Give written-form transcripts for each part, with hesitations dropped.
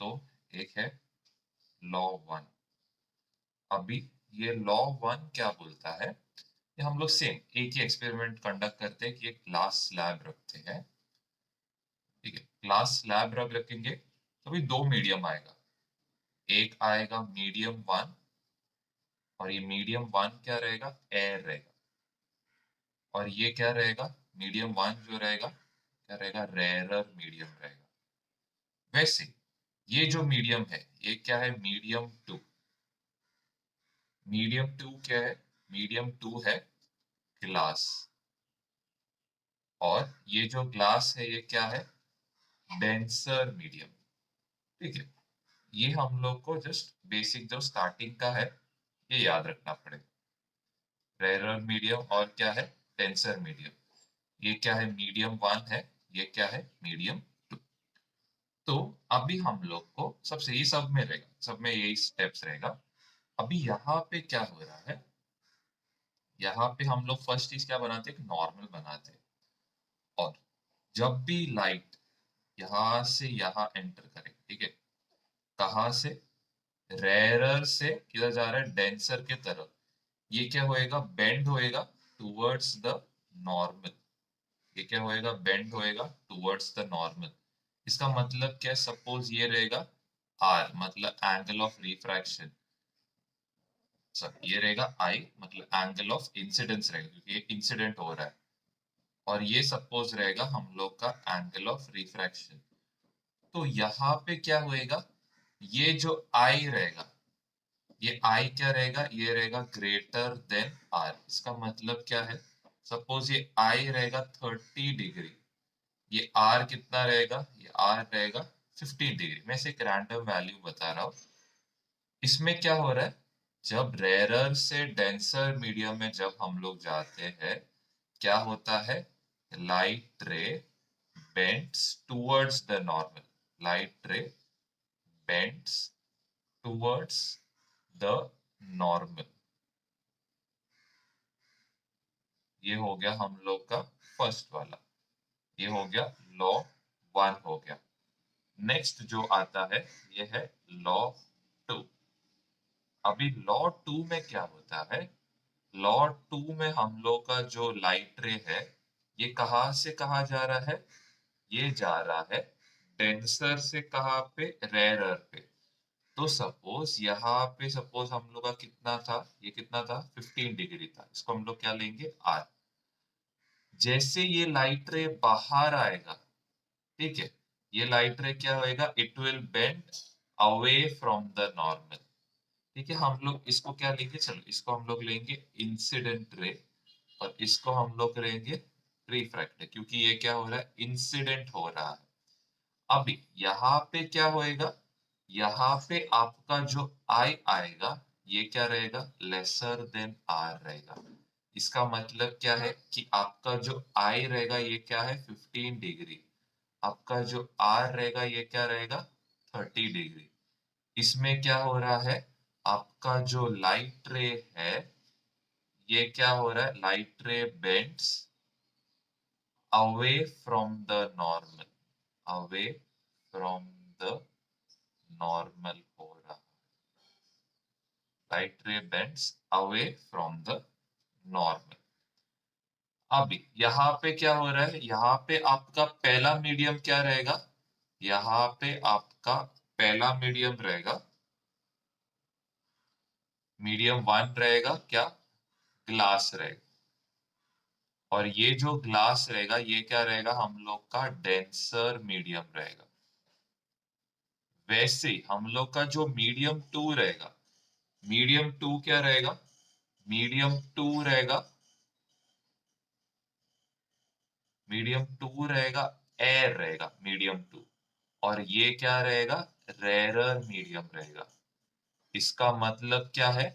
तो एक है लॉ वन। अभी ये लॉ वन क्या बोलता है, ये हम लोग सेम एक ही एक्सपेरिमेंट कंडक्ट करते हैं कि एक ग्लास स्लैब रखते हैं। ठीक है, ग्लास स्लैब रखेंगे तो भी दो मीडियम आएगा। एक आएगा मीडियम वन, और ये मीडियम वन क्या रहेगा, एयर रहेगा। और ये क्या रहेगा, मीडियम वन जो रहेगा क्या रहेगा, रेयरर मीडियम रहेगा। वैसे ये जो मीडियम है ये क्या है, मीडियम टू। मीडियम टू क्या है, मीडियम टू है ग्लास। और ये जो ग्लास है ये क्या है, डेंसर मीडियम। ठीक है, ये हम लोग को जस्ट बेसिक जो स्टार्टिंग का है ये याद रखना पड़ेगा। रेयरर मीडियम और क्या है, डेंसर मीडियम। ये क्या है, मीडियम वन है, ये क्या है, मीडियम टू। तो अभी हम लोग को सबसे ये सब में रहेगा, सब में यही स्टेप्स रहेगा। अभी यहाँ पे क्या हो रहा है, यहाँ पे हम लोग फर्स्ट चीज क्या बनाते हैं, नॉर्मल बनाते हैं। और जब भी लाइट यहाँ से यहाँ एंटर करे, ठीक है, कहाँ से, रेयरर से किधर जा रहा है, डेंसर के तरफ, ये क्या होएगा, बेंड होएगा टुवर्ड्स द नॉर्मल। ये क्या होएगा, बेंड होएगा टुवर्ड्स द नॉर्मल। इसका मतलब क्या है, सपोज ये रहेगा आर, मतलब एंगल ऑफ रिफ्रैक्शन। सर ये रहेगा आई, मतलब एंगल ऑफ इंसिडेंस रहेगा क्योंकि ये इंसिडेंट हो रहा है। और ये सपोज रहेगा हम लोग का एंगल ऑफ रिफ्रैक्शन। तो यहाँ पे क्या होएगा, ये जो आई रहेगा, ये आई क्या रहेगा, ये रहेगा ग्रेटर देन आर। इसका मतलब क्या है, सपोज ये आई रहेगा 30 डिग्री, ये आर कितना रहेगा, ये आर रहेगा 15 डिग्री। मैं से एक रैंडम वैल्यू बता रहा हूँ। इसमें क्या हो रहा है, जब रेयरर से डेंसर मीडियम में जब हम लोग जाते हैं, क्या होता है, light ray bends towards the normal. Light ray bends towards the normal. ये हो गया हम लोग का फर्स्ट वाला, ये हो गया लॉ वन हो गया। नेक्स्ट जो आता है ये है लॉ टू। अभी लॉ टू में क्या होता है, लॉ टू में हम लोग का जो लाइट रे है ये कहाँ से कहाँ जा रहा है, ये जा रहा है डेंसर से कहाँ पे, रेयरर पे। तो सपोज यहाँ पे सपोज हम लोग का कितना था, ये कितना था, 15 डिग्री था, इसको हम लोग क्या लेंगे, आर। जैसे ये लाइट रे बाहर आएगा, ठीक है, ये लाइट रे क्या होएगा, it will bend away from the normal. ठीक है, हम लोग इसको क्या लेंगे, चलो इसको हम लोग लेंगे इंसिडेंट रे, और इसको हम लोग लेंगे रिफ्रैक्टेड, क्योंकि ये क्या हो रहा है, इंसिडेंट हो रहा है। अभी यहाँ पे क्या होएगा, यहाँ पे आपका जो आई आएगा ये क्या रहेगा, लेसर देन आर रहेगा। इसका मतलब क्या है कि आपका जो आई रहेगा ये क्या है, 15 डिग्री। आपका जो आर रहेगा ये क्या रहेगा, 30 डिग्री। इसमें क्या हो रहा है, आपका जो लाइट रे है ये क्या हो रहा है, light ray bends away from the normal. Away from the normal हो रहा, light ray bends away from the normal. अभी यहाँ पे क्या हो रहा है, यहाँ पे आपका पहला मीडियम क्या रहेगा, यहाँ पे आपका पहला मीडियम रहेगा, मीडियम वन रहेगा क्या, ग्लास रहेगा। और ये जो ग्लास रहेगा ये क्या रहेगा, हम लोग का डेंसर मीडियम रहेगा। वैसे हम लोग का जो मीडियम टू रहेगा, मीडियम टू क्या रहेगा, मीडियम टू रहेगा, मीडियम टू रहेगा, एयर रहेगा मीडियम टू। और ये क्या रहेगा, रेयरर मीडियम रहेगा। इसका मतलब क्या है,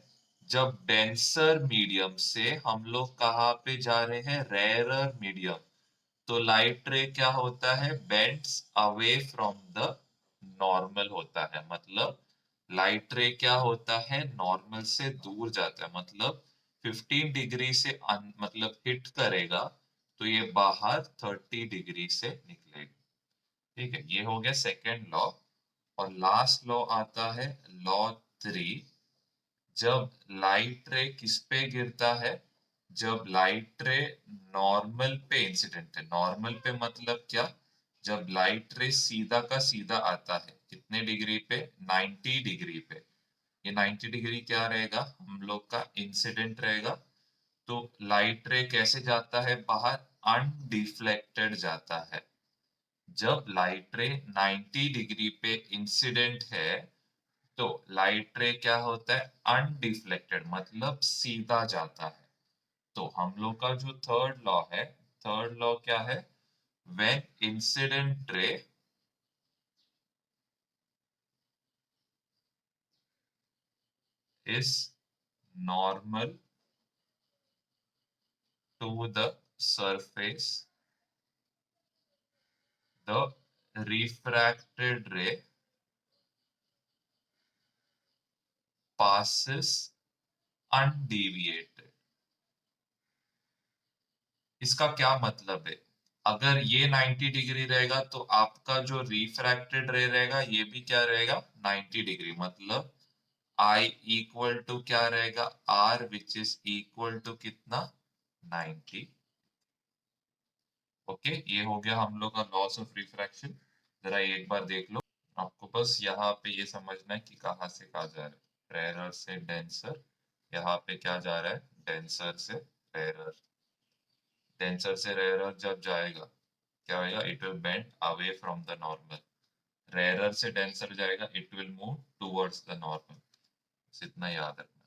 जब डेंसर मीडियम से हम लोग कहाँ पे जा रहे हैं, रेयरर मीडियम, तो लाइट रे क्या होता है, bends away from the normal होता है। मतलब लाइट रे क्या होता है, नॉर्मल से दूर जाता है। मतलब 15 डिग्री से मतलब हिट करेगा तो ये बाहर 30 डिग्री से निकलेगा। ठीक है, ये हो गया सेकेंड लॉ। और लास्ट लॉ आता है लॉ 3। जब लाइट रे किस पे गिरता है, जब लाइट रे नॉर्मल पे इंसिडेंट है। नॉर्मल पे मतलब क्या, जब लाइट रे सीधा का सीधा आता है कितने डिग्री पे, 90 डिग्री पे। ये 90 डिग्री क्या रहेगा, हम लोग का इंसिडेंट रहेगा। तो लाइट रे कैसे जाता है बाहर, अनडिफ्लेक्टेड जाता है। जब लाइट रे 90 डिग्री पे इंसिडेंट है तो लाइट रे क्या होता है, अनडिफ्लेक्टेड मतलब सीधा जाता है। तो हम लोग का जो थर्ड लॉ है, थर्ड लॉ क्या है, when incident ray is normal to the surface, the refracted ray passes undeviated। इसका क्या मतलब है, अगर ये 90 डिग्री रहेगा तो आपका जो रिफ्रैक्टेड रे रहेगा ये भी क्या रहेगा, 90 डिग्री। मतलब I इक्वल टू क्या रहेगा, R which is equal to कितना, 90। ओके, ये हो गया हम लोग का लॉस ऑफ रिफ्रैक्शन। जरा एक बार देख लो, आपको बस यहाँ पे ये समझना है कि कहाँ से कहाँ जा रहा है, रेयर से डेंसर। यहाँ पे क्या जा रहा है, डेंसर से रेयर। डेंसर से रेयर जब जाएगा क्या होगा, it will bend away from the normal. Rare से डेंसर जाएगा, it will move towards the normal. बस इतना याद रखना।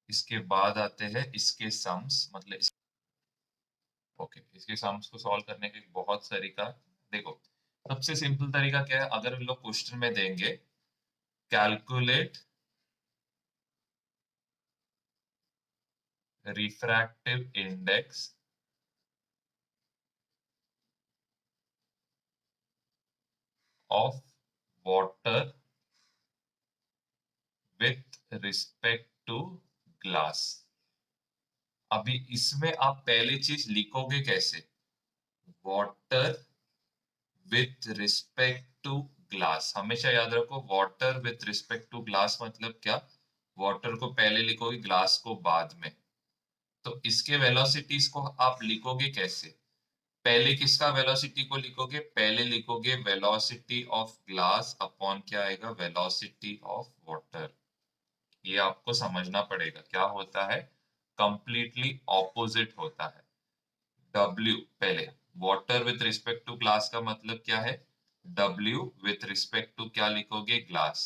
इसके बाद आते हैं इसके सम्स, मतलब ओके, इसके सम्स को सॉल्व करने का एक बहुत तरीका। देखो, सबसे सिंपल तरीका क्या है, अगर हम लोग क्वेश्चन में देंगे calculate refractive index of water with respect to glass. अभी इसमें आप पहली चीज लिखोगे कैसे, water with respect to glass. हमेशा याद रखो, water with respect to glass मतलब क्या, वाटर को पहले लिखोगे, ग्लास को बाद में। तो इसके वेलोसिटीज को आप लिखोगे कैसे, पहले किसका वेलोसिटी को लिखोगे, पहले लिखोगे वेलोसिटी ऑफ ग्लास अपॉन क्या आएगा, वेलोसिटी ऑफ वाटर। ये आपको समझना पड़ेगा, क्या होता है, कंप्लीटली ऑपोजिट होता है। W पहले, water with respect to glass का मतलब क्या है, W विथ रिस्पेक्ट टू क्या लिखोगे, ग्लास।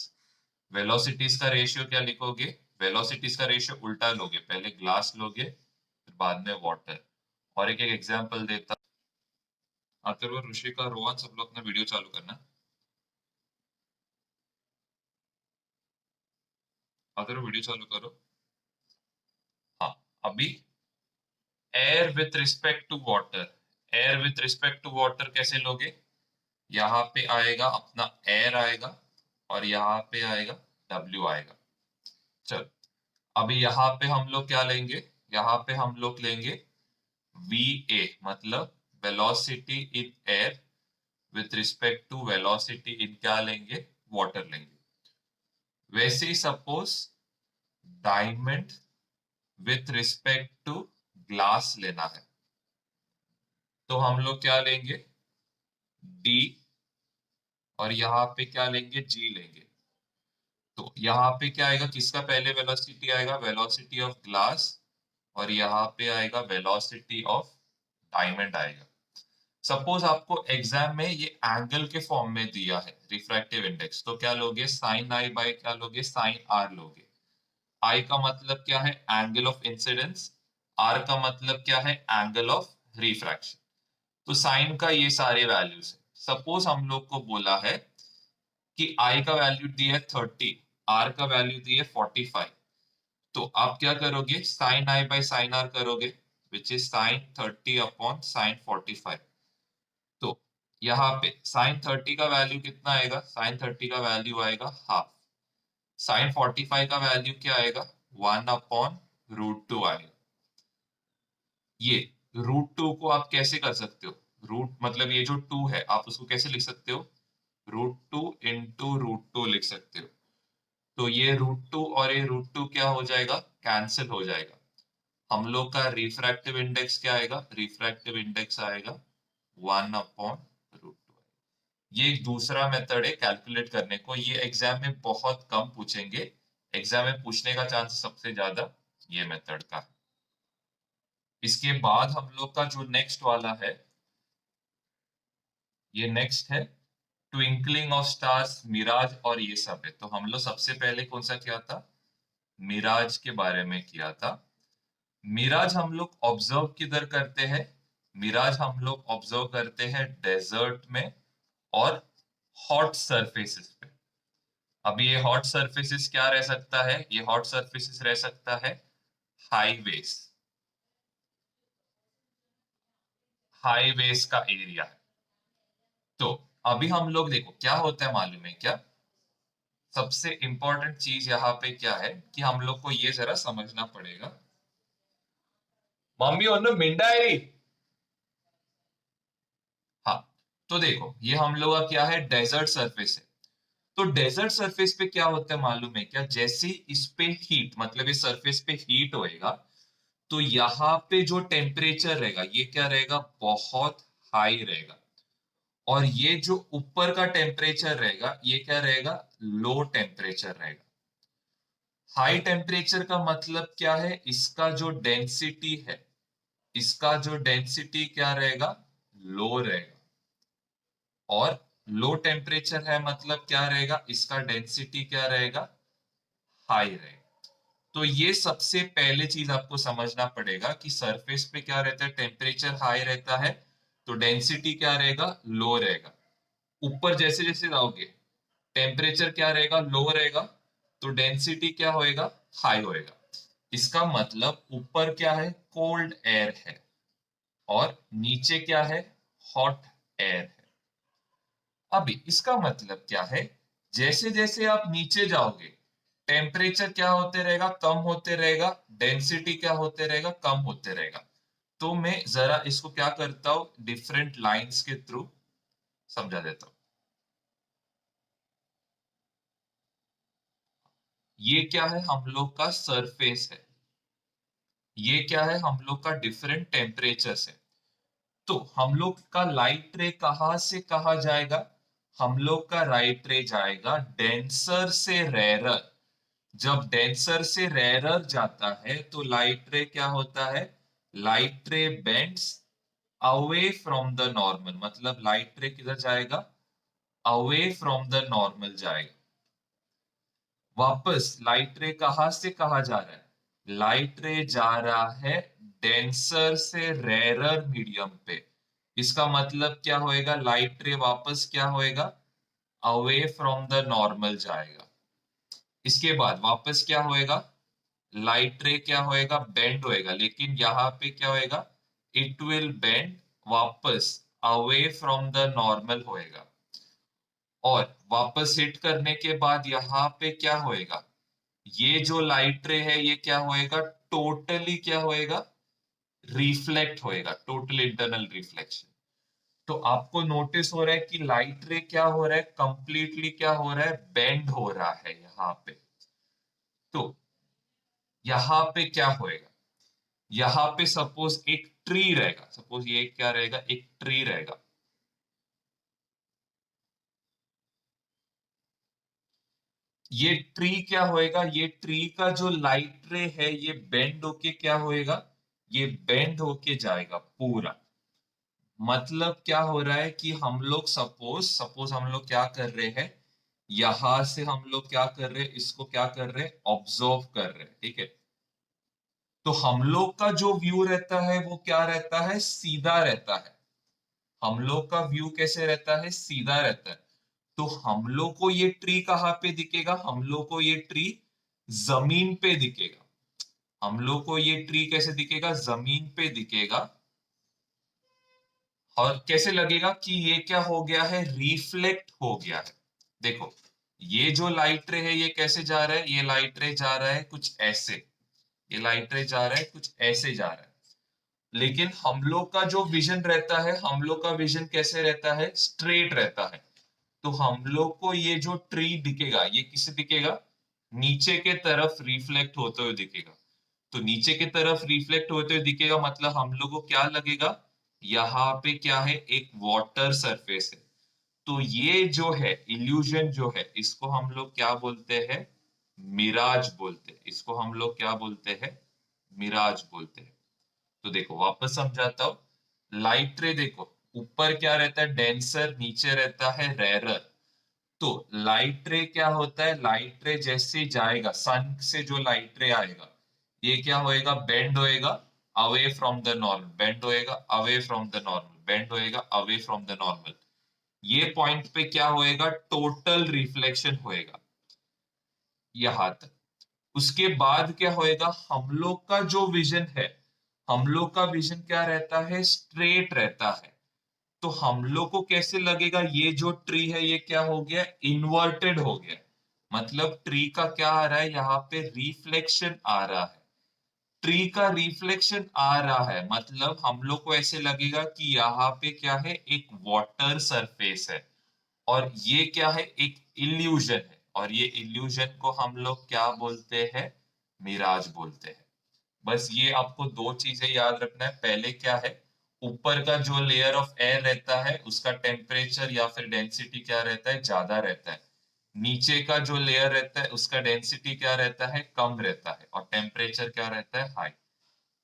वेलोसिटीज का रेशियो क्या लिखोगे, वेलोसिटीज का रेशियो उल्टा लोगे, पहले ग्लास लोगे फिर बाद में वाटर। और एक एक एग्जांपल देता। अथर्व, ऋषिका, रोहन, सब लोग अपना वीडियो चालू करना। अथर्व वीडियो चालू करो। हाँ, अभी air with respect to water, air with respect to water कैसे लोगे, यहाँ पे आएगा अपना एयर आएगा और यहाँ पे आएगा W आएगा। चल, अभी यहाँ पे हम लोग क्या लेंगे, यहाँ पे हम लोग लेंगे VA मतलब velocity in air with respect to velocity in क्या लेंगे, वाटर लेंगे। वैसे ही suppose diamond with respect to glass लेना है, तो हम लोग क्या लेंगे, D, और यहाँ पे क्या लेंगे, G लेंगे। तो यहाँ पे क्या आएगा, किसका पहले वेलोसिटी आएगा, वेलोसिटी ऑफ ग्लास, और यहाँ पे आएगा वेलोसिटी ऑफ डायमंड आएगा। सपोज आपको एग्जाम में ये एंगल के फॉर्म में दिया है रिफ्रैक्टिव इंडेक्स, तो क्या लोगे, साइन आई बाय क्या लोगे, साइन आर लोगे। आई का मतलब क्या है, एंगल ऑफ इंसिडेंस। आर का मतलब क्या है, एंगल ऑफ रिफ्रैक्शन। तो साइन का ये सारे वैल्यूज है। सपोज हम लोग को बोला है कि आई का वैल्यू दिया है 30, आर का वैल्यू दिया है 45। तो आप क्या करोगे, sine I by sine R करोगे, which is sine 30 upon sine 45। तो यहाँ पे साइन 30 का वैल्यू कितना आएगा, साइन 30 का वैल्यू आएगा हाफ। साइन 45 का वैल्यू क्या आएगा, 1 अपॉन √2 आएगा। ये रूट 2 को आप कैसे कर सकते हो, रूट मतलब ये जो 2 है आप उसको कैसे लिख सकते हो, रूट 2 इंटू रूट 2 लिख सकते हो। तो ये रूट 2 और ये रूट 2 क्या हो जाएगा, कैंसिल हो जाएगा। हम लोग का रिफ्रैक्टिव इंडेक्स क्या आएगा, रिफ्रैक्टिव इंडेक्स आएगा 1/√2। ये एक दूसरा मेथड है कैलकुलेट करने को, ये एग्जाम में बहुत कम पूछेंगे, एग्जाम में पूछने का चांस सबसे ज्यादा ये मेथड का है। इसके बाद हम लोग का जो नेक्स्ट वाला है, ये नेक्स्ट है ट्विंकलिंग ऑफ स्टार्स, मिराज और ये सब है। तो हम लोग सबसे पहले कौन सा किया था, मिराज के बारे में किया था। मिराज हम लोग ऑब्जर्व किधर करते हैं, मिराज हम लोग ऑब्जर्व करते हैं डेजर्ट में और हॉट सरफेसेस पे। अभी ये हॉट सरफेसेस क्या रह सकता है, ये हॉट सरफेसेस रह सकता है हाईवेज, हाईवेज का एरिया है। तो अभी हम लोग देखो क्या होता है मालूम है क्या, सबसे इंपॉर्टेंट चीज यहाँ पे क्या है कि हम लोग को ये जरा समझना पड़ेगा। मम्मी ओनो मिंडा है री। हाँ, तो देखो ये हम लोग का क्या है, डेजर्ट सरफेस है। तो डेजर्ट सरफेस पे क्या होता है मालूम है क्या, जैसे इस पे हीट मतलब इस सरफेस पे हीट होएगा, तो यहाँ पे जो टेम्परेचर रहेगा ये क्या रहेगा, बहुत हाई रहेगा। और ये जो ऊपर का टेम्परेचर रहेगा ये क्या रहेगा, लो टेम्परेचर रहेगा। हाई टेम्परेचर का मतलब क्या है, इसका जो डेंसिटी है, इसका जो डेंसिटी क्या रहेगा, लो रहेगा। और लो टेम्परेचर है मतलब क्या रहेगा, इसका डेंसिटी क्या रहेगा, हाई रहेगा। तो ये सबसे पहले चीज आपको समझना पड़ेगा कि सरफेस पे क्या रहता है, टेम्परेचर हाई रहता है तो डेंसिटी क्या रहेगा, लो रहेगा। ऊपर जैसे जैसे जाओगे टेम्परेचर क्या रहेगा, लो रहेगा, तो डेंसिटी क्या होएगा, हाई होएगा। इसका मतलब ऊपर क्या है, कोल्ड एयर है और नीचे क्या है, हॉट एयर है। अभी इसका मतलब क्या है, जैसे जैसे आप नीचे जाओगे टेम्परेचर क्या होते रहेगा, कम होते रहेगा, डेंसिटी क्या होते रहेगा, कम होते रहेगा। तो मैं जरा इसको क्या करता हूं, डिफरेंट लाइंस के थ्रू समझा देता हूं। ये क्या है, हम लोग का सरफेस है, ये क्या है, हम लोग का डिफरेंट टेम्परेचर है। तो हम लोग का लाइट रे कहां से कहा जाएगा, हम लोग का लाइट रे जाएगा डेंसर से रेरर। जब डेंसर से रेरर जाता है तो लाइट रे क्या होता है, light ray bends away from the normal, मतलब लाइट रे किधर जाएगा, अवे फ्रॉम द नॉर्मल जाएगा। वापस लाइट रे कहां से कहा जा रहा है, लाइट रे जा रहा है डेंसर से रेरर मीडियम पे। इसका मतलब क्या होएगा, लाइट रे वापस क्या होएगा, अवे फ्रॉम द नॉर्मल जाएगा। इसके बाद वापस क्या होएगा, लाइट रे क्या होएगा, बेंड होएगा, लेकिन यहाँ पे क्या होएगा, इट विल बेंड वापस अवे फ्रॉम द नॉर्मल होएगा। और वापस हिट करने के बाद यहाँ पे क्या होएगा, ये जो लाइट रे है ये क्या होएगा, टोटली क्या होएगा, रिफ्लेक्ट होएगा, टोटल इंटरनल रिफ्लेक्शन। तो आपको नोटिस हो रहा है कि लाइट रे क्या हो रहा है, कंप्लीटली क्या हो रहा है, बेंड हो रहा है यहाँ पे। तो यहाँ पे क्या होएगा, यहाँ पे सपोज एक ट्री रहेगा, सपोज ये क्या रहेगा, एक ट्री रहेगा। ये ट्री क्या होएगा, ये ट्री का जो लाइट रे है ये बेंड होके क्या होएगा, ये बेंड होके जाएगा पूरा। मतलब क्या हो रहा है कि हम लोग सपोज सपोज हम लोग क्या कर रहे हैं, यहां से हम लोग क्या कर रहे हैं, इसको क्या कर रहे हैं, ऑब्जर्व कर रहे हैं, ठीक है। तो हम लोग का जो व्यू रहता है वो क्या रहता है, सीधा रहता है। हम लोग का व्यू कैसे रहता है, सीधा रहता है। तो हम लोग को ये ट्री कहाँ पे दिखेगा, हम लोग को ये ट्री जमीन पे दिखेगा। हम लोग को ये ट्री कैसे दिखेगा, जमीन पे दिखेगा। और कैसे लगेगा कि ये क्या हो गया है, रिफ्लेक्ट हो गया है। देखो ये जो लाइट रे है ये कैसे जा रहा है, ये लाइट रे जा रहा है कुछ ऐसे, ये लाइट रे जा रहा है कुछ ऐसे जा रहा है। लेकिन हम लोग का जो विजन रहता है, हम लोग का विजन कैसे रहता है, स्ट्रेट रहता है। तो हम लोग को ये जो ट्री दिखेगा, ये किससे दिखेगा, नीचे के तरफ रिफ्लेक्ट होते हुए दिखेगा। तो नीचे की तरफ रिफ्लेक्ट होते हुए दिखेगा, मतलब हम लोग को क्या लगेगा, यहाँ पे क्या है, एक वाटर सरफेस है। तो ये जो है इल्यूजन जो है, इसको हम लोग क्या बोलते हैं, मिराज बोलते हैं। इसको हम लोग क्या बोलते हैं, मिराज बोलते हैं। तो देखो वापस समझाता हूँ। लाइट रे देखो, ऊपर क्या रहता है, डेंसर, नीचे रहता है रेरर। तो लाइट रे क्या होता है, लाइट रे जैसे ही जाएगा, सन से जो लाइट रे आएगा, ये क्या होएगा, बेंड होएगा away from the normal, bend होएगा away from the normal, bend होएगा अवे फ्रॉम द नॉर्मल। ये पॉइंट पे क्या होएगा, टोटल रिफ्लेक्शन होएगा यहां तक। उसके बाद क्या होएगा, हम लोग का जो विजन है, हम लोग का विजन क्या रहता है, स्ट्रेट रहता है। तो हम लोग को कैसे लगेगा, ये जो ट्री है ये क्या हो गया, इन्वर्टेड हो गया। मतलब ट्री का क्या आ रहा है, यहाँ पे रिफ्लेक्शन आ रहा है। ट्री का रिफ्लेक्शन आ रहा है, मतलब हम लोग को ऐसे लगेगा कि यहाँ पे क्या है, एक वाटर सरफेस है। और ये क्या है, एक इल्यूजन है। और ये इल्यूजन को हम लोग क्या बोलते हैं, मिराज बोलते हैं। बस ये आपको दो चीजें याद रखना है। पहले क्या है, ऊपर का जो लेयर ऑफ एयर रहता है उसका टेम्परेचर या फिर डेंसिटी क्या रहता है, ज्यादा रहता है। नीचे का जो लेयर रहता है उसका डेंसिटी क्या रहता है, कम रहता है, और टेम्परेचर क्या रहता है, हाई।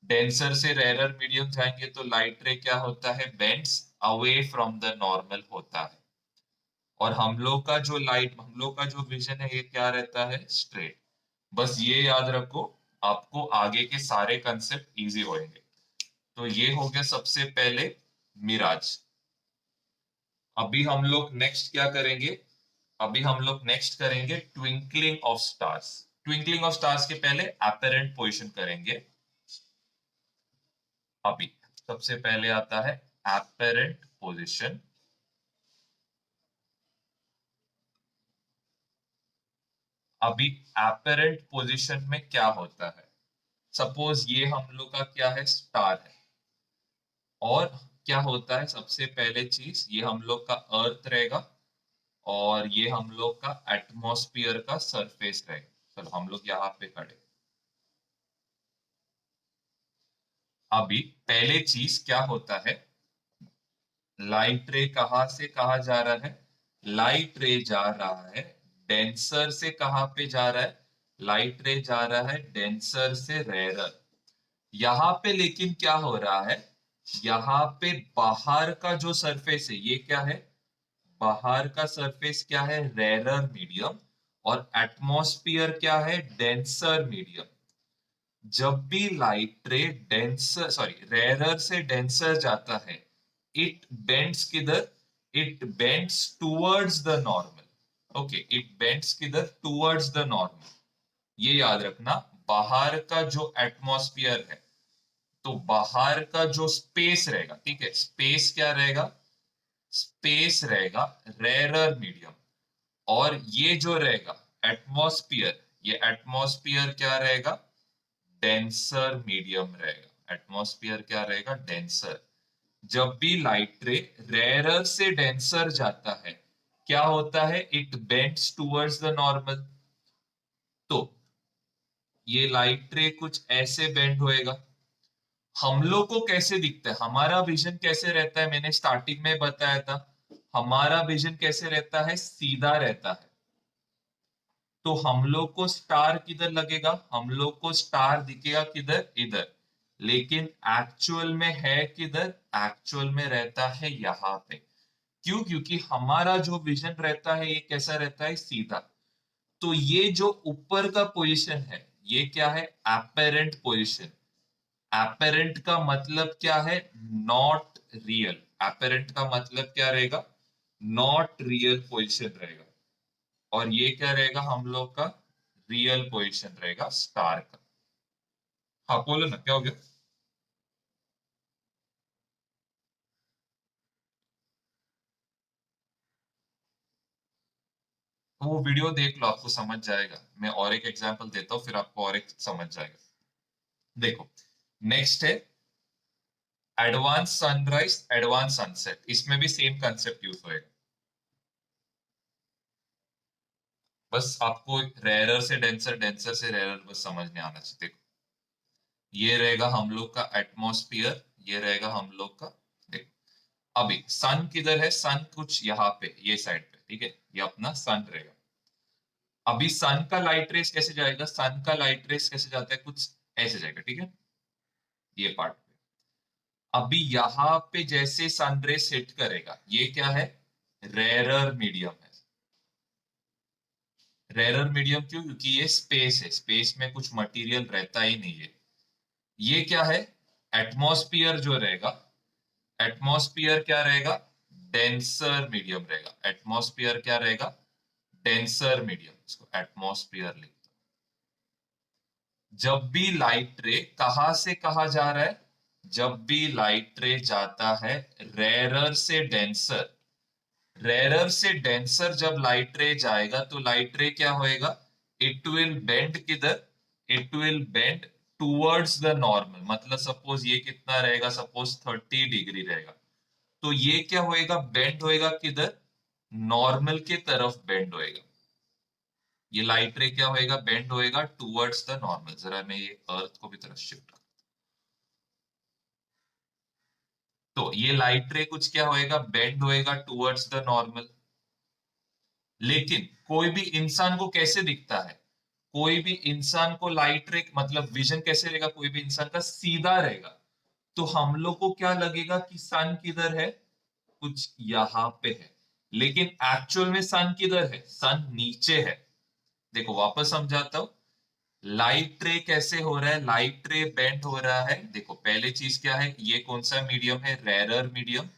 डेंसर से रेरर मीडियम जाएंगे तो लाइट रे क्या होता है, bends away from the normal होता है। और हम लोग का जो विजन है ये क्या रहता है, स्ट्रेट। बस ये याद रखो, आपको आगे के सारे कंसेप्ट इजी होंगे। तो ये हो गया सबसे पहले मिराज। अभी हम लोग नेक्स्ट क्या करेंगे, अभी हम लोग नेक्स्ट करेंगे twinkling of stars. Twinkling of stars के पहले एपेरेंट पोजीशन करेंगे। अभी सबसे पहले आता है एपेरेंट पोजीशन। अभी एपेरेंट पोजीशन में क्या होता है, सपोज ये हम लोग का क्या है, स्टार है। और क्या होता है, सबसे पहले चीज, ये हम लोग का अर्थ रहेगा, और ये हम लोग का एटमॉस्फियर का सरफेस रहेगा। चलो हम लोग यहाँ पे खड़े। अभी पहले चीज क्या होता है, लाइट रे कहाँ से कहाँ जा रहा है, लाइट रे जा रहा है डेंसर से, कहाँ पे जा रहा है, लाइट रे जा रहा है डेंसर से रेरर। यहाँ पे लेकिन क्या हो रहा है, यहाँ पे बाहर का जो सरफेस है ये क्या है, बाहर का सरफेस क्या है, रेरर मीडियम। और एटमॉस्फियर क्या है, डेंसर मीडियम। जब भी light ray denser sorry rarer से डेंसर जाता है, इट बेंड्स किधर, it bends towards the normal. Okay, it bends किधर, टूवर्ड्स द नॉर्मल। ये याद रखना। बाहर का जो एटमॉस्फियर है, तो बाहर का जो स्पेस रहेगा, ठीक है, स्पेस क्या रहेगा, स्पेस रहेगा रेरर मीडियम। और ये जो रहेगा एटमॉस्फियर, ये एटमॉस्फियर क्या रहेगा, डेंसर मीडियम रहेगा। एटमॉस्फियर क्या रहेगा, डेंसर। जब भी लाइट रे रेरर से डेंसर जाता है, क्या होता है, it bends towards the normal. तो ये लाइट रे कुछ ऐसे बेंड होएगा। हम लोग को कैसे दिखता है, हमारा विजन कैसे रहता है, मैंने स्टार्टिंग में बताया था, हमारा विजन कैसे रहता है, सीधा रहता है। तो हम लोग को स्टार किधर लगेगा, हम लोग को स्टार दिखेगा किधर, इधर। लेकिन एक्चुअल में है किधर, एक्चुअल में रहता है यहाँ पे। क्यों, क्योंकि हमारा जो विजन रहता है ये कैसा रहता है, सीधा। तो ये जो ऊपर का पोजीशन है ये क्या है, एपेरेंट पोजीशन। एपेरेंट का मतलब क्या है, नॉट रियल। एपेरेंट का मतलब क्या रहेगा, नॉट रियल पोजीशन रहेगा। और ये क्या रहेगा, हम लोग का रियल पोजीशन रहेगा स्टार का। हाँ बोलो ना, क्या हो गया। तो वो वीडियो देख लो, आपको समझ जाएगा। मैं और एक एग्जांपल देता हूँ, फिर आपको और एक समझ जाएगा। देखो, नेक्स्ट है एडवांस सनराइज, एडवांस सनसेट, इसमें भी सेम कंसेप्ट यूज होएगा। बस आपको रेयरर से डेंसर, डेंसर से रेयरर बस समझ में आना चाहिए। देखो ये रहेगा हम लोग का एटमॉस्फेयर, ये रहेगा हम लोग का, देखो अभी सन किधर है, सन कुछ यहाँ पे ये साइड पे, ठीक है, ये अपना सन रहेगा। अभी सन का लाइट रेस कैसे जाएगा, सन का लाइट रेस कैसे जाता है, कुछ ऐसे जाएगा, ठीक है, ये पार्ट पे। अभी यहाँ पे जैसे सन रेस हिट करेगा, ये क्या है, रेयरर मीडियम है। रेयरर मीडियम क्यों, क्योंकि ये स्पेस है, स्पेस में कुछ मटेरियल रहता ही नहीं है। ये क्या है, एटमॉस्फियर जो रहेगा, एटमॉस्फियर क्या रहेगा, डेंसर मीडियम रहेगा। एटमॉस्फियर क्या रहेगा, डेंसर मीडियम, इसको एटमॉस्फियर लिखते हैं। जब भी लाइट रे कहां से कहा जा रहा है, जब भी लाइट रे जाता है रेयरर से डेंसर, रेयरर से डेंसर जब लाइट रे जाएगा तो लाइट रे क्या होएगा, इट विल बेंड किधर, it will bend towards the normal. मतलब सपोज ये कितना रहेगा, सपोज 30 डिग्री रहेगा, तो ये क्या होएगा, बेंड होएगा किधर, नॉर्मल के तरफ बेंड होएगा। ये लाइट रे क्या होएगा, बेंड होएगा टूवर्ड्स द नॉर्मल। जरा मैं ये अर्थ को भी तरफ शिफ्ट, तो ये लाइट रे कुछ क्या होएगा, बेंड होएगा टूवर्ड्स द नॉर्मल। लेकिन कोई भी इंसान को कैसे दिखता है, कोई भी इंसान को लाइट रे मतलब विजन कैसे रहेगा, कोई भी इंसान का सीधा रहेगा। तो हम लोग को क्या लगेगा कि सन किधर है, कुछ यहाँ पे है। लेकिन एक्चुअल में सन किधर है, सन नीचे है। देखो वापस समझाता हूं, लाइट रे कैसे हो रहा है, लाइट रे बेंड हो रहा है। देखो पहले चीज क्या है, ये कौन सा मीडियम है, रेरर मीडियम।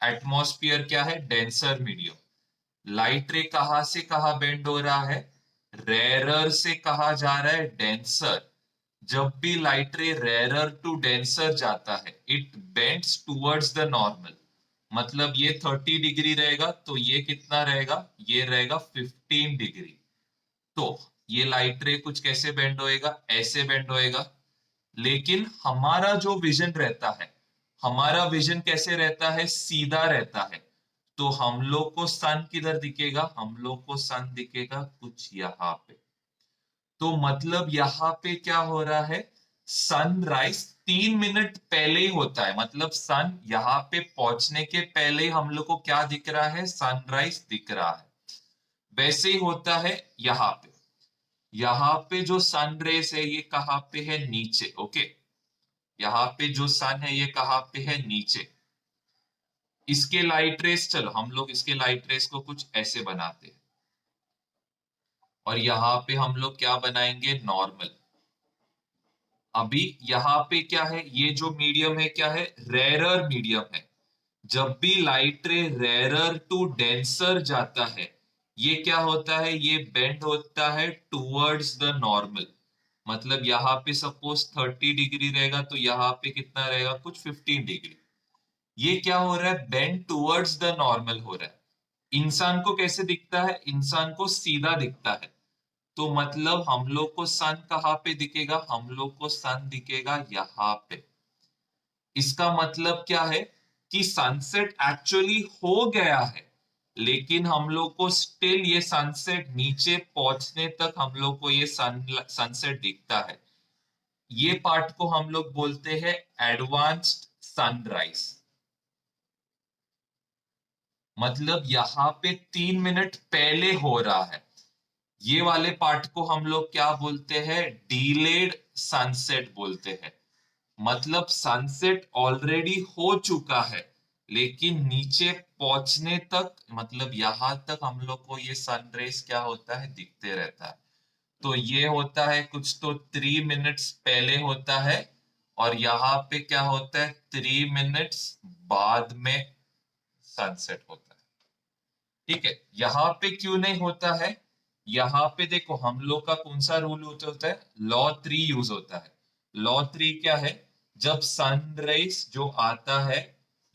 एटमॉस्फेयर क्या है, डेंसर मीडियम। लाइट रे कहां से कहां बेंड हो रहा है, रेरर से कहा जा रहा है डेंसर। जब भी लाइट रे रेरर टू डेंसर जाता है it bends towards the normal. मतलब ये 30 डिग्री रहेगा तो ये कितना रहेगा, ये रहेगा 15 डिग्री। तो ये लाइट रे कुछ कैसे बेंड होएगा, ऐसे बेंड होएगा। लेकिन हमारा जो विजन रहता है, हमारा विजन कैसे रहता है, सीधा रहता है। तो हम लोग को सन किधर दिखेगा, हम लोग को सन दिखेगा कुछ यहाँ पे। तो मतलब यहाँ पे क्या हो रहा है, सनराइज 3 मिनट पहले ही होता है। मतलब सन यहाँ पे पहुंचने के पहले ही हम लोग को क्या दिख रहा है, सनराइज दिख रहा है। वैसे ही होता है यहाँ पे, यहाँ पे जो सन रेस है ये कहाँ पे है, नीचे, ओके। यहाँ पे जो सन है ये कहाँ पे है, नीचे। इसके लाइट रेस, चलो हम लोग इसके लाइट रेस को कुछ ऐसे बनाते हैं, और यहाँ पे हम लोग क्या बनाएंगे, नॉर्मल। अभी यहाँ पे क्या है, ये जो मीडियम है क्या है, रेरर मीडियम है। जब भी लाइट रे रेरर टू डेंसर जाता है, ये क्या होता है, ये बेंड होता है टूवर्ड्स द नॉर्मल। मतलब यहाँ पे सपोज 30 डिग्री रहेगा तो यहाँ पे कितना रहेगा, कुछ 15 डिग्री। ये क्या हो रहा है, बेंड टूवर्ड्स द नॉर्मल हो रहा है। इंसान को कैसे दिखता है, इंसान को सीधा दिखता है। तो मतलब हम लोग को सन कहाँ पे दिखेगा, हम लोग को सन दिखेगा यहाँ पे। इसका मतलब क्या है कि सनसेट एक्चुअली हो गया है, लेकिन हम लोग को स्टिल ये सनसेट नीचे पहुंचने तक हम लोग को ये सनसेट दिखता है। ये पार्ट को हम लोग बोलते हैं एडवांस्ड सनराइज। मतलब यहाँ पे 3 मिनट पहले हो रहा है। ये वाले पार्ट को हम लोग क्या बोलते हैं, डीलेड सनसेट बोलते हैं। मतलब सनसेट ऑलरेडी हो चुका है, लेकिन नीचे पहुंचने तक, मतलब यहां तक हम लोग को ये सनराइज क्या होता है, दिखते रहता है। तो ये होता है कुछ तो 3 मिनट्स पहले होता है, और यहाँ पे क्या होता है, 3 मिनट्स बाद में सनसेट होता है। ठीक है, यहाँ पे क्यों नहीं होता है, यहाँ पे देखो हम लोग का कौन सा रूल होता है, लॉ 3 यूज होता है। लॉ 3 क्या है, जब सनराइज जो आता है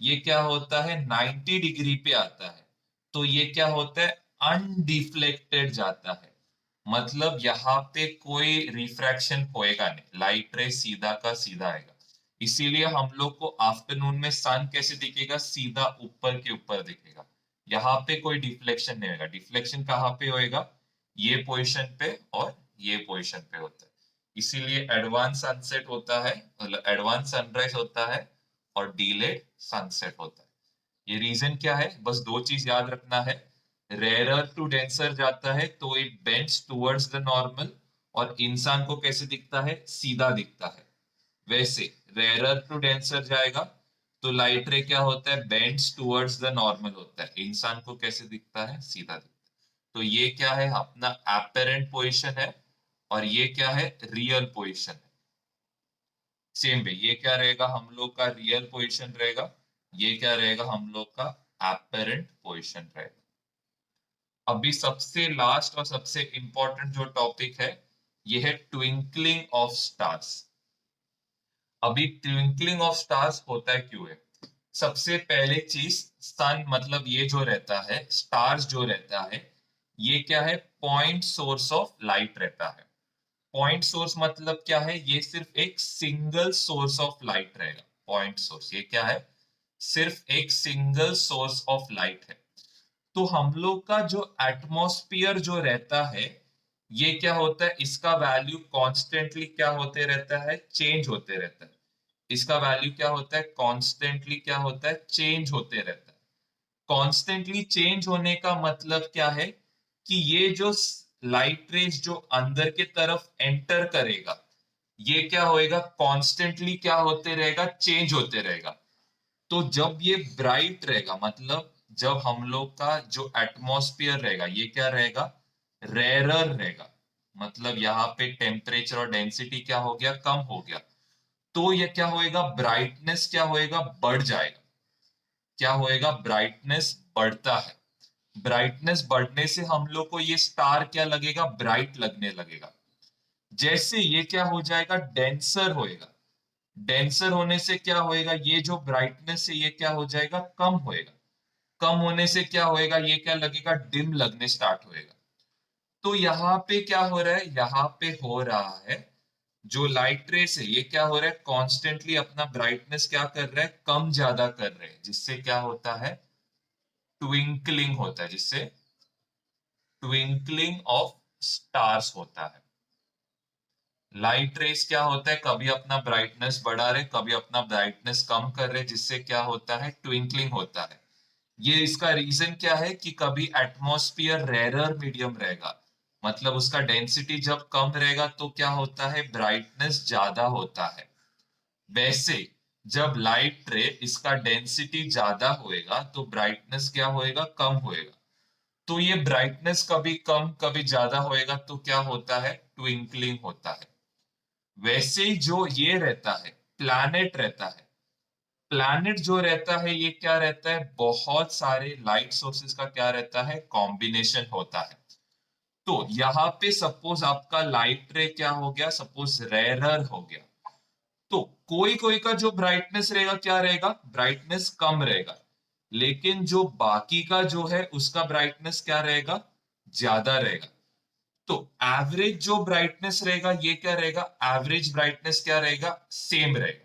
ये क्या होता है, 90 डिग्री पे आता है, तो ये क्या होता है, अनडिफ्लेक्टेड जाता है। मतलब यहाँ पे कोई रिफ्रैक्शन होएगा नहीं, लाइट रे सीधा का सीधा आएगा। इसीलिए हम लोग को आफ्टरनून में सन कैसे दिखेगा, सीधा ऊपर के ऊपर दिखेगा। यहाँ पे कोई डिफ्लेक्शन नहीं होगा। डिफ्लेक्शन कहाँ पे होएगा, ये पोजीशन पे और ये पोजीशन पे होता है। इसीलिए एडवांस सनसेट होता है, मतलब एडवांस सनराइज होता है और डीलेड सनसेट होता है। ये रीजन क्या है, बस दो चीज याद रखना है। रेयरर टू डेंसर जाता है तो it bends towards the normal, और इंसान को कैसे दिखता है, सीधा दिखता है। वैसे रेयरर टू डेंसर जाएगा तो लाइट रे क्या होता है, बेंड्स टुवर्ड्स द नॉर्मल होता है। इंसान को कैसे दिखता है, सीधा दिखता है। तो ये क्या है, अपना एपेरेंट पोजीशन है, और ये क्या है, रियल पोजीशन है। सेम वे ये क्या रहेगा, हम लोग का रियल पोजीशन रहेगा, ये क्या रहेगा, हम लोग का एपेरेंट पोजीशन रहेगा। अभी सबसे लास्ट और सबसे इंपॉर्टेंट जो टॉपिक है, ये है ट्विंकलिंग ऑफ स्टार्स। अभी ट्विंकलिंग ऑफ स्टार्स होता है क्यों है, सबसे पहले चीज, सन मतलब ये जो रहता है, स्टार्स जो रहता है, ये क्या है, पॉइंट सोर्स ऑफ लाइट रहता है। पॉइंट सोर्स मतलब क्या है, ये सिर्फ एक सिंगल सोर्स ऑफ लाइट रहेगा। पॉइंट सोर्स ये क्या है, सिर्फ एक सिंगल सोर्स ऑफ लाइट है। तो हम लोग का जो एटमॉस्फियर जो रहता है, ये क्या होता है, इसका वैल्यू कॉन्स्टेंटली क्या होते रहता है, चेंज होते रहता है। इसका वैल्यू क्या होता है, कॉन्स्टेंटली क्या होता है, चेंज होते रहता है। कॉन्स्टेंटली चेंज होने का मतलब क्या है, कि ये जो लाइट रेज जो अंदर के तरफ एंटर करेगा, ये क्या होएगा, कॉन्स्टेंटली क्या होते रहेगा, चेंज होते रहेगा। तो जब ये ब्राइट रहेगा, मतलब जब हम लोग का जो एटमॉस्फेयर रहेगा, ये क्या रहेगा, रेरर रहेगा, मतलब यहाँ पे टेम्परेचर और डेंसिटी क्या हो गया, कम हो गया। तो ये क्या होएगा, ब्राइटनेस क्या होएगा, बढ़ जाएगा। क्या होएगा, ब्राइटनेस बढ़ता है। ब्राइटनेस बढ़ने से हम लोग को ये स्टार क्या लगेगा, ब्राइट लगने लगेगा। जैसे ये क्या हो जाएगा, डेंसर होएगा। डेंसर होने से क्या होएगा, ये जो ब्राइटनेस है ये क्या हो जाएगा, कम होएगा। कम होने से क्या होएगा, ये क्या लगेगा, डिम लगने स्टार्ट होएगा। तो यहाँ पे क्या हो रहा है, यहाँ पे हो रहा है, जो लाइट रेस है ये क्या हो रहा है, कॉन्स्टेंटली अपना ब्राइटनेस क्या कर रहा है, कम ज्यादा कर रहे हैं, जिससे क्या होता है, ट्विंकलिंग होता है, जिससे ट्विंकलिंग ऑफ स्टार्स होता है। लाइट रेस क्या होता है, कभी अपना ब्राइटनेस बढ़ा रहे, कभी अपना ब्राइटनेस कम कर रहे, जिससे क्या होता है, ट्विंकलिंग होता है। ये इसका रीजन क्या है, कि कभी एटमॉस्फियर रेरर मीडियम रहेगा, मतलब उसका डेंसिटी जब कम रहेगा तो क्या होता है, ब्राइटनेस ज्यादा होता है। वैसे जब लाइट रे इसका डेंसिटी ज्यादा होएगा तो ब्राइटनेस क्या होएगा, कम होएगा। तो ये ब्राइटनेस कभी कम कभी ज्यादा होएगा तो क्या होता है, ट्विंकलिंग होता है। वैसे ही जो ये रहता है, प्लैनेट रहता है, प्लैनेट जो रहता है ये क्या रहता है, बहुत सारे लाइट सोर्सेस का क्या रहता है, कॉम्बिनेशन होता है। तो यहाँ पे सपोज आपका लाइट रे क्या हो गया, सपोज रेरर हो गया, तो कोई कोई का जो ब्राइटनेस रहेगा क्या रहेगा, ब्राइटनेस कम रहेगा। लेकिन जो बाकी का जो है उसका ब्राइटनेस क्या रहेगा, ज्यादा रहेगा। तो एवरेज जो ब्राइटनेस रहेगा ये क्या रहेगा, एवरेज ब्राइटनेस क्या रहेगा, सेम रहेगा।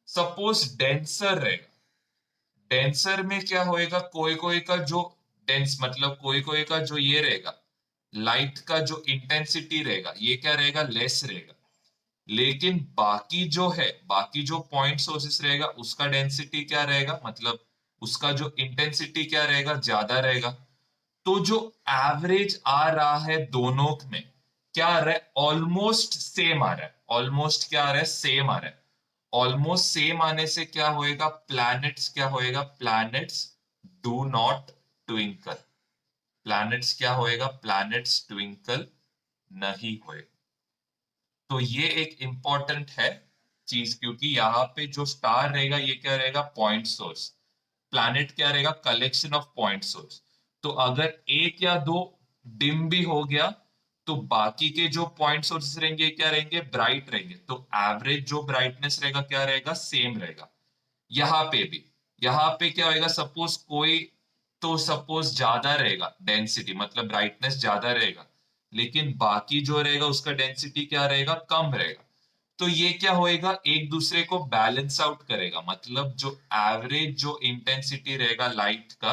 सपोज डेंसर रहेगा, डेंसर में क्या होएगा, कोई कोई का जो डेंस मतलब कोई कोई का जो ये रहेगा, लाइट का जो इंटेंसिटी रहेगा ये क्या रहेगा, लेस रहेगा। लेकिन बाकी जो है, बाकी जो पॉइंट सोर्सेस रहेगा उसका डेंसिटी क्या रहेगा, मतलब उसका जो इंटेंसिटी क्या रहेगा, ज्यादा रहेगा। तो जो एवरेज आ रहा है दोनों में, क्या आ रहा है, ऑलमोस्ट सेम आ रहा है। ऑलमोस्ट क्या आ रहा है, सेम आ रहा है। ऑलमोस्ट सेम आने से क्या होएगा, प्लैनेट्स क्या होएगा, planets do not twinkle. Planets क्या होएगा, प्लैनेट्स ट्विंकल नहीं होएगा। तो ये एक इंपॉर्टेंट है चीज, क्योंकि यहाँ पे जो स्टार रहेगा ये क्या रहेगा, पॉइंट सोर्स। प्लैनेट क्या रहेगा, कलेक्शन ऑफ पॉइंट सोर्स। तो अगर एक या दो डिम भी हो गया तो बाकी के जो पॉइंट सोर्सेस रहेंगे क्या रहेंगे, ब्राइट रहेंगे। तो एवरेज जो ब्राइटनेस रहेगा क्या रहेगा, सेम रहेगा। यहाँ पे भी, यहाँ पे क्या होगा, सपोज कोई, तो सपोज ज्यादा रहेगा डेंसिटी, मतलब ब्राइटनेस ज्यादा रहेगा, लेकिन बाकी जो रहेगा उसका डेंसिटी क्या रहेगा, कम रहेगा। तो ये क्या होएगा, एक दूसरे को बैलेंस आउट करेगा, मतलब जो एवरेज जो इंटेंसिटी रहेगा लाइट का